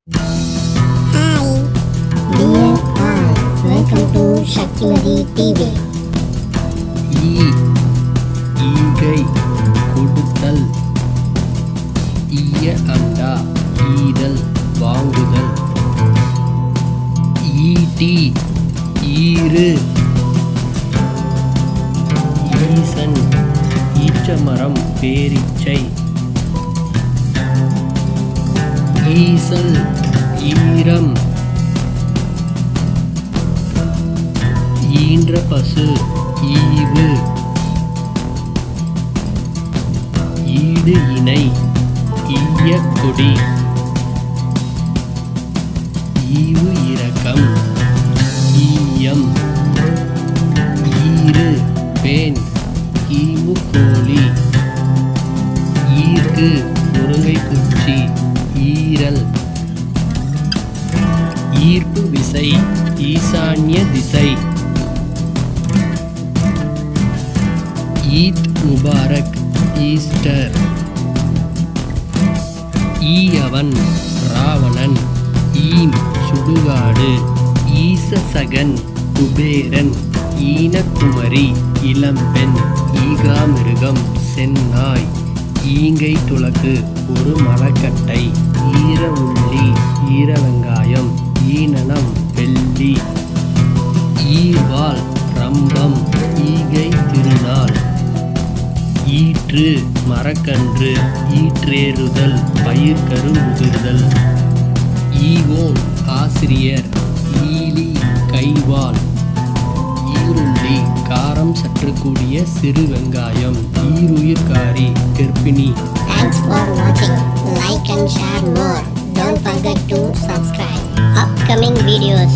Hi, dear all, welcome to Shaktimati TV. ஈகை கொடுத்தல், ஈய அண்டா ஈதல் வாங்குதல். ஈட்டி ஈறு, ஈசன் ஈச்சமரம் பேரிச்சை. ஈசல் ஈரம், ஈன்ற பசு ஈவு. ஈடு இணை ஈய கொடி. ஈவு இரக்கம் ஈயம். ஈறு பேன் ஈமு கோழி. ஈர்க்கு முருங்கை குச்சி ஈரல். ஈர்ப்பு விசை ஈசான்ய திசை. ஈத் முபாரக் ஈஸ்டர். ஈயவன் ராவணன். ஈம் சுடுகாடு. ஈசசகன் குபேரன். ஈனக்குமரி இளம்பெண். ஈகாமிருகம் செந்நாய். ஈங்கை துலக்கு ஒரு மரக்கட்டை. ஈர உள்ளி ஈர வெங்காயம். ஈனனம் வெள்ளி. ஈர்வாள் ரம்பம். ஈகை திருநாள். ஈற்று மரக்கன்று. ஈற்றேறுதல் பயிர்கரு முதிர்தல். ஈவோன் ஆசிரியர். ஈலி கைவாள். ஈருள்ளி காரம் சற்று கூடிய சிறு வெங்காயம். ஈருயிர்காரி கர்ப்பிணி. Thanks for watching. Like and share more. Don't forget to subscribe. Upcoming videos.